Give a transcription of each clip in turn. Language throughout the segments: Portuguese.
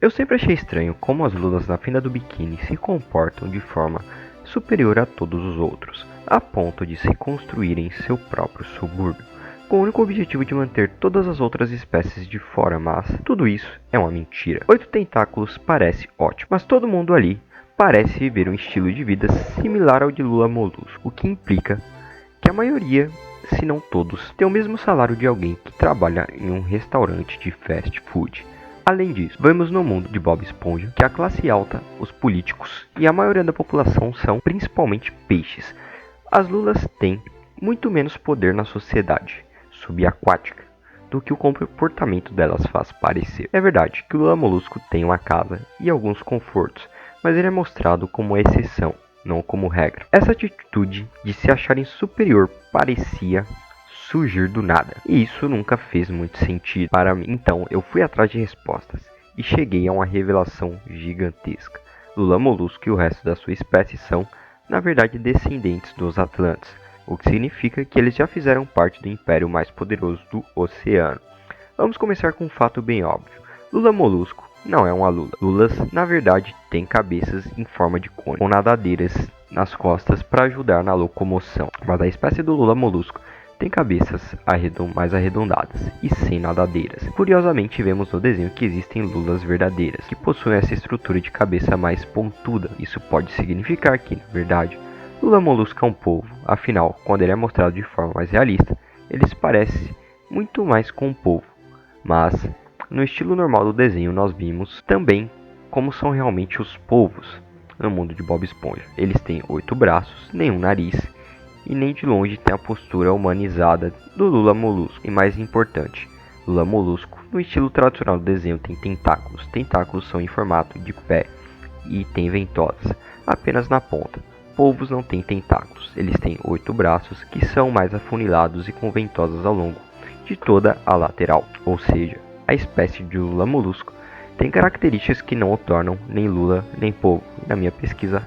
Eu sempre achei estranho como as lulas na fenda do biquíni se comportam de forma superior a todos os outros, a ponto de se construírem seu próprio subúrbio, com o único objetivo de manter todas as outras espécies de fora, mas tudo isso é uma mentira. 8 tentáculos parece ótimo, mas todo mundo ali parece viver um estilo de vida similar ao de Lula Molusco, o que implica que a maioria, se não todos, tem o mesmo salário de alguém que trabalha em um restaurante de fast food. Além disso, vemos no mundo de Bob Esponja que a classe alta, os políticos e a maioria da população são principalmente peixes. As lulas têm muito menos poder na sociedade subaquática do que o comportamento delas faz parecer. É verdade que o Lula Molusco tem uma casa e alguns confortos, mas ele é mostrado como exceção, não como regra. Essa atitude de se acharem superior parecia surgir do nada, e isso nunca fez muito sentido para mim. Então eu fui atrás de respostas e cheguei a uma revelação gigantesca. Lula Molusco e o resto da sua espécie são, na verdade, descendentes dos Atlantes, o que significa que eles já fizeram parte do império mais poderoso do oceano. Vamos começar com um fato bem óbvio. Lula Molusco não é uma lula. Lulas, na verdade, têm cabeças em forma de cone, com nadadeiras nas costas para ajudar na locomoção. Mas a espécie do Lula Molusco tem cabeças mais arredondadas e sem nadadeiras. Curiosamente, vemos no desenho que existem lulas verdadeiras, que possuem essa estrutura de cabeça mais pontuda. Isso pode significar que, na verdade, Lula Molusco é um polvo. Afinal, quando ele é mostrado de forma mais realista, ele se parece muito mais com um polvo. Mas, no estilo normal do desenho, nós vimos também como são realmente os polvos no mundo de Bob Esponja. Eles têm 8 braços, nenhum nariz e nem de longe tem a postura humanizada do Lula Molusco. E mais importante, Lula Molusco, no estilo tradicional do desenho, tem tentáculos. Tentáculos são em formato de pé e tem ventosas apenas na ponta. Polvos não têm tentáculos, eles têm 8 braços que são mais afunilados e com ventosas ao longo de toda a lateral. Ou seja, a espécie de Lula Molusco tem características que não o tornam nem lula nem polvo. Na minha pesquisa,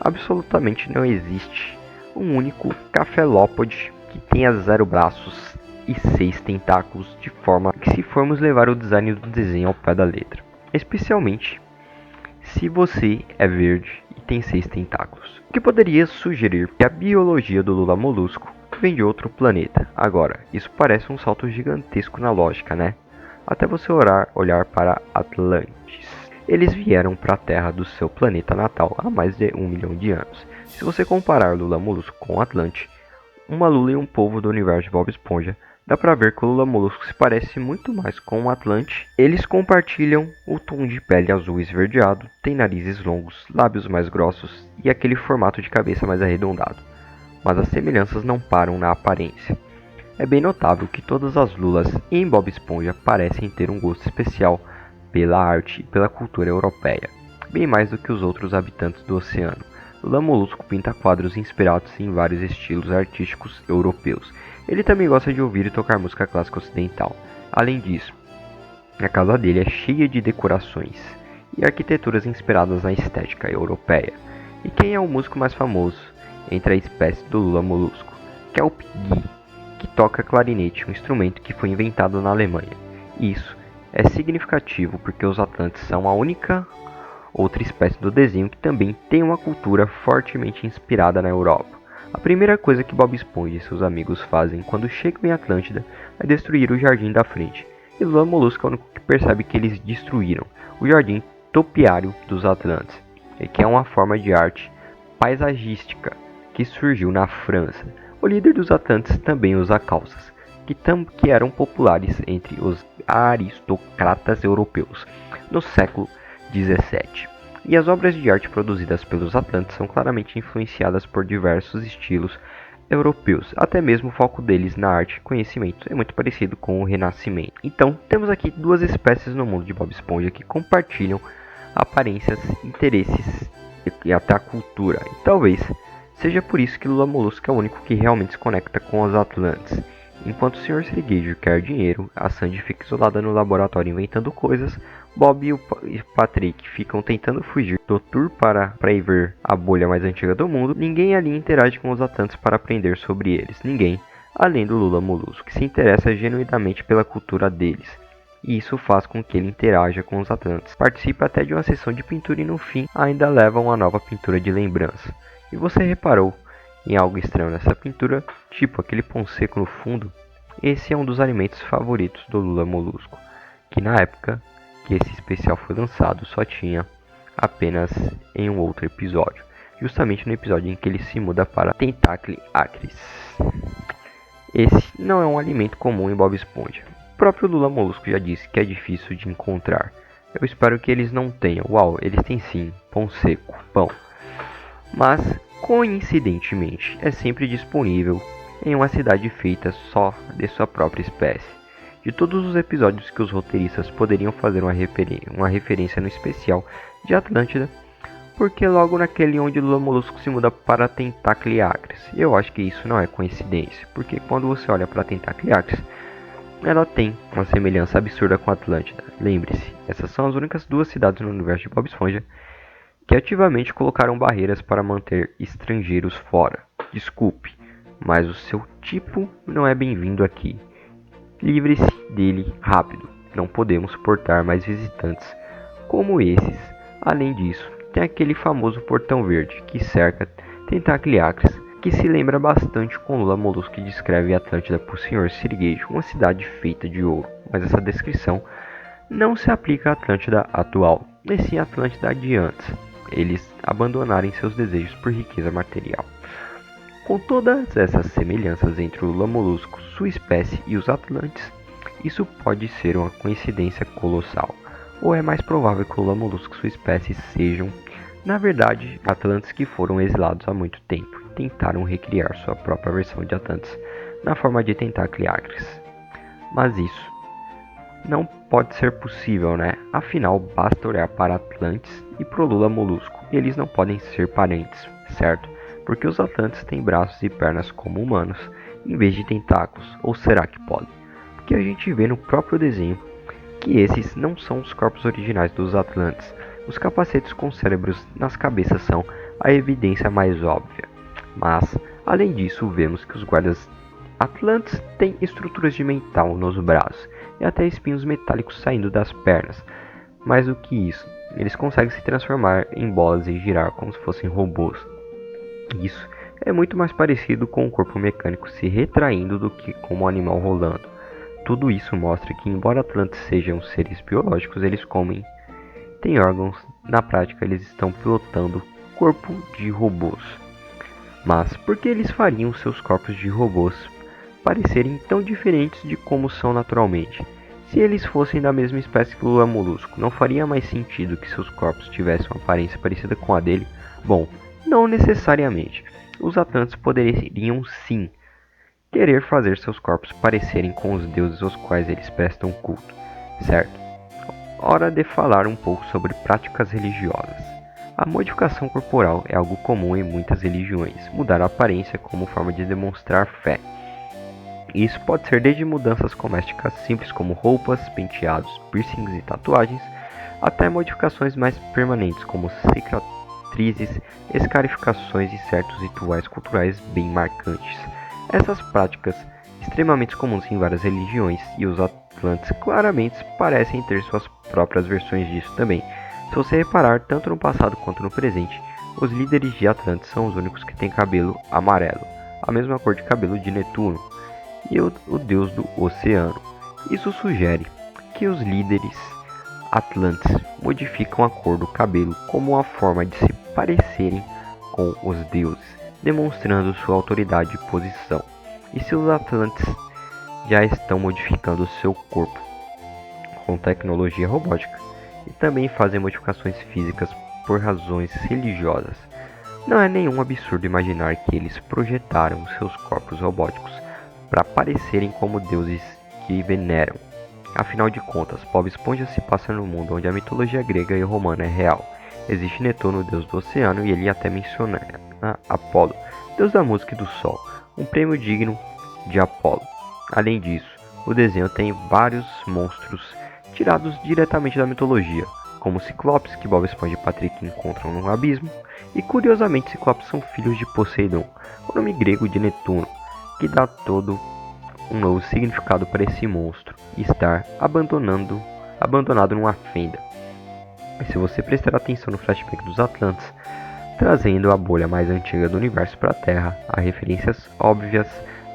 absolutamente não existe um único cefalópode que tenha 0 braços e 6 tentáculos, de forma que, se formos levar o design do desenho ao pé da letra, especialmente se você é verde e tem 6 tentáculos, o que poderia sugerir que a biologia do Lula Molusco vem de outro planeta. Agora, isso parece um salto gigantesco na lógica, né? Até você olhar para Atlantis. Eles vieram para a Terra do seu planeta natal há mais de 1 milhão de anos. Se você comparar Lula Molusco com Atlante, uma lula e um polvo do universo de Bob Esponja, dá pra ver que o Lula Molusco se parece muito mais com o Atlante. Eles compartilham o tom de pele azul esverdeado, têm narizes longos, lábios mais grossos e aquele formato de cabeça mais arredondado. Mas as semelhanças não param na aparência. É bem notável que todas as lulas em Bob Esponja parecem ter um gosto especial pela arte e pela cultura europeia, bem mais do que os outros habitantes do oceano. Lula Molusco pinta quadros inspirados em vários estilos artísticos europeus. Ele também gosta de ouvir e tocar música clássica ocidental. Além disso, a casa dele é cheia de decorações e arquiteturas inspiradas na estética europeia. E quem é o músico mais famoso entre a espécie do Lula Molusco? Kelp Guy, que toca clarinete, um instrumento que foi inventado na Alemanha. Isso é significativo porque os Atlantes são a única outra espécie do desenho que também tem uma cultura fortemente inspirada na Europa. A primeira coisa que Bob Esponja e seus amigos fazem quando chegam em Atlântida é destruir o jardim da frente. E Lula Molusco é o único que percebe que eles destruíram o jardim topiário dos Atlantes, que é uma forma de arte paisagística que surgiu na França. O líder dos Atlantes também usa calças, que eram populares entre os aristocratas europeus no século 17. E as obras de arte produzidas pelos Atlantes são claramente influenciadas por diversos estilos europeus, até mesmo o foco deles na arte e conhecimento é muito parecido com o Renascimento. Então, temos aqui duas espécies no mundo de Bob Esponja que compartilham aparências, interesses e até a cultura. E talvez seja por isso que Lula Molusco é o único que realmente se conecta com os Atlantes. Enquanto o Sr. Sirigueijo quer dinheiro, a Sandy fica isolada no laboratório inventando coisas, Bob e o Patrick ficam tentando fugir do tour para ir ver a bolha mais antiga do mundo. Ninguém ali interage com os Atlantes para aprender sobre eles. Ninguém, além do Lula Molusco, que se interessa genuinamente pela cultura deles. e isso faz com que ele interaja com os Atlantes. Participa até de uma sessão de pintura e no fim ainda leva uma nova pintura de lembrança. E você reparou em algo estranho nessa pintura, tipo aquele pão seco no fundo? Esse é um dos alimentos favoritos do Lula Molusco, que na época que esse especial foi lançado só tinha apenas em um outro episódio, justamente no episódio em que ele se muda para Tentacle Acres. Esse não é um alimento comum em Bob Esponja. O próprio Lula Molusco já disse que é difícil de encontrar. Eu espero que eles não tenham. Uau, eles têm sim, pão seco, pão. Mas, coincidentemente, é sempre disponível em uma cidade feita só de sua própria espécie. De todos os episódios que os roteiristas poderiam fazer uma referência no especial de Atlântida, porque logo naquele onde Lula Molusco se muda para Tentacle Acres. Eu acho que isso não é coincidência, porque quando você olha para Tentacle Acres, ela tem uma semelhança absurda com Atlântida. Lembre-se, essas são as únicas duas cidades no universo de Bob Esponja que ativamente colocaram barreiras para manter estrangeiros fora. Desculpe, mas o seu tipo não é bem-vindo aqui. Livre-se dele rápido. Não podemos suportar mais visitantes como esses. Além disso, tem aquele famoso portão verde que cerca Tentacle Acres, que se lembra bastante com Lula Molusco que descreve Atlântida por Sr. Sirigueijo, uma cidade feita de ouro. Mas essa descrição não se aplica à Atlântida atual, e sim à Atlântida de antes, eles abandonarem seus desejos por riqueza material. Com todas essas semelhanças entre o Lula Molusco, sua espécie e os Atlantes, isso pode ser uma coincidência colossal, ou é mais provável que o Lula Molusco e sua espécie sejam, na verdade, Atlantes que foram exilados há muito tempo e tentaram recriar sua própria versão de Atlantes na forma de Tentacle Acres. Mas isso não pode ser possível, né? Afinal, basta olhar para Atlantes e pro Lula Molusco, e eles não podem ser parentes, certo? Porque os Atlantes têm braços e pernas como humanos, em vez de tentáculos, ou será que podem? Porque a gente vê no próprio desenho que esses não são os corpos originais dos Atlantes. Os capacetes com cérebros nas cabeças são a evidência mais óbvia. Mas, além disso, vemos que os guardas Atlantes têm estruturas de metal nos braços e até espinhos metálicos saindo das pernas. Mais do que isso, eles conseguem se transformar em bolas e girar como se fossem robôs. Isso é muito mais parecido com o corpo mecânico se retraindo do que com um animal rolando. Tudo isso mostra que, embora Atlantes sejam seres biológicos, eles têm órgãos. Na prática, eles estão pilotando corpo de robôs. Mas por que eles fariam seus corpos de robôs parecerem tão diferentes de como são naturalmente? Se eles fossem da mesma espécie que o Lula Molusco, não faria mais sentido que seus corpos tivessem uma aparência parecida com a dele? Bom, não necessariamente. Os Atlantes poderiam sim querer fazer seus corpos parecerem com os deuses aos quais eles prestam culto, certo? Hora de falar um pouco sobre práticas religiosas. A modificação corporal é algo comum em muitas religiões, mudar a aparência como forma de demonstrar fé. Isso pode ser desde mudanças cosméticas simples como roupas, penteados, piercings e tatuagens, até modificações mais permanentes como cicatrizes, escarificações e certos rituais culturais bem marcantes. Essas práticas, extremamente comuns em várias religiões, e os Atlantes claramente parecem ter suas próprias versões disso também. Se você reparar, tanto no passado quanto no presente, os líderes de Atlantes são os únicos que têm cabelo amarelo, a mesma cor de cabelo de Netuno e o deus do oceano. Isso sugere que os líderes Atlantes modificam a cor do cabelo como uma forma de se parecerem com os deuses, demonstrando sua autoridade e posição. E se os Atlantes já estão modificando seu corpo com tecnologia robótica e também fazem modificações físicas por razões religiosas, não é nenhum absurdo imaginar que eles projetaram seus corpos robóticos para parecerem como deuses que veneram. Afinal de contas, Bob Esponja se passa num mundo onde a mitologia grega e romana é real. Existe Netuno, deus do oceano, e ele até menciona Apolo, deus da música e do sol, um prêmio digno de Apolo. Além disso, o desenho tem vários monstros tirados diretamente da mitologia, como Ciclopes, que Bob Esponja e Patrick encontram no abismo, e curiosamente Ciclopes são filhos de Poseidon, o nome grego de Netuno, que dá todo um novo significado para esse monstro e estar abandonado numa fenda. E se você prestar atenção no flashback dos Atlantes, trazendo a bolha mais antiga do universo para a Terra, há referências óbvias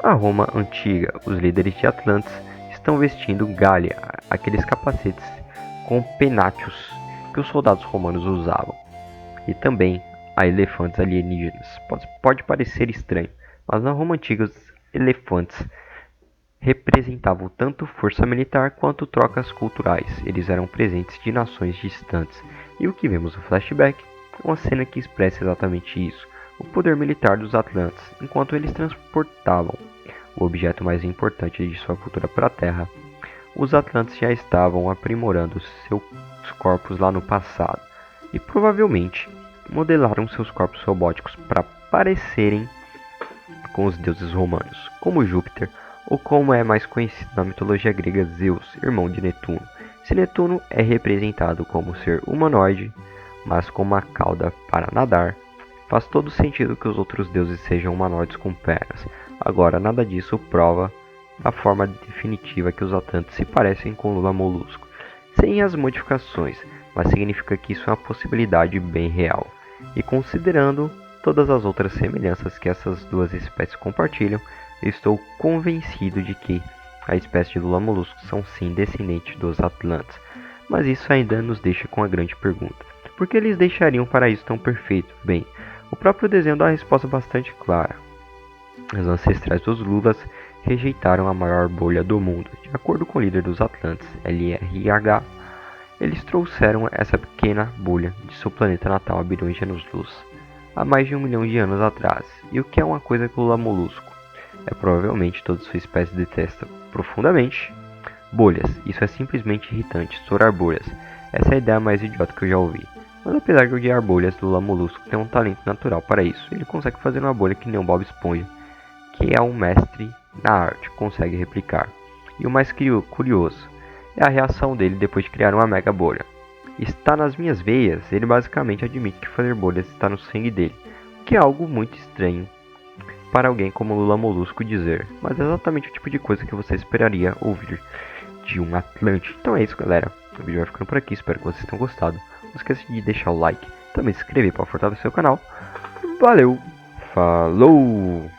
à Roma antiga. Os líderes de Atlantes estão vestindo Gallia, aqueles capacetes com penátios que os soldados romanos usavam. E também há elefantes alienígenas. Pode parecer estranho, mas na Roma antiga os elefantes representavam tanto força militar quanto trocas culturais. Eles eram presentes de nações distantes. E o que vemos no flashback é uma cena que expressa exatamente isso. O poder militar dos Atlantes, enquanto eles transportavam o objeto mais importante de sua cultura para a Terra, os Atlantes já estavam aprimorando seus corpos lá no passado. E provavelmente modelaram seus corpos robóticos para parecerem com os deuses romanos, como Júpiter, ou como é mais conhecido na mitologia grega, Zeus, irmão de Netuno. Se Netuno é representado como ser humanoide, mas com uma cauda para nadar, faz todo sentido que os outros deuses sejam humanoides com pernas. Agora, nada disso prova a forma definitiva que os Atlantes se parecem com Lula Molusco, sem as modificações, mas significa que isso é uma possibilidade bem real. E considerando todas as outras semelhanças que essas duas espécies compartilham, estou convencido de que a espécie de Lula Molusco são sim descendentes dos Atlantes. Mas isso ainda nos deixa com a grande pergunta: por que eles deixariam um paraíso tão perfeito? Bem, o próprio desenho dá uma resposta bastante clara. Os ancestrais dos Lulas rejeitaram a maior bolha do mundo. De acordo com o líder dos Atlantes, LRH, eles trouxeram essa pequena bolha de seu planeta natal a bilhões de anos-luz, há mais de 1 milhão de anos atrás. E o que é uma coisa que o Lula Molusco provavelmente toda sua espécie detesta profundamente? Bolhas. Isso é simplesmente irritante, estourar bolhas. Essa é a ideia mais idiota que eu já ouvi. Mas apesar de odiar bolhas, Lula Molusco tem um talento natural para isso. Ele consegue fazer uma bolha que nem um Bob Esponja, que é um mestre na arte, consegue replicar. E o mais curioso é a reação dele depois de criar uma mega bolha. Está nas minhas veias, ele basicamente admite que fazer bolhas está no sangue dele, que é algo muito estranho para alguém como Lula Molusco dizer, mas é exatamente o tipo de coisa que você esperaria ouvir de um Atlante. Então é isso, galera. O vídeo vai ficando por aqui, espero que vocês tenham gostado. Não esqueça de deixar o like, também se inscrever para fortalecer o canal. Valeu, falou!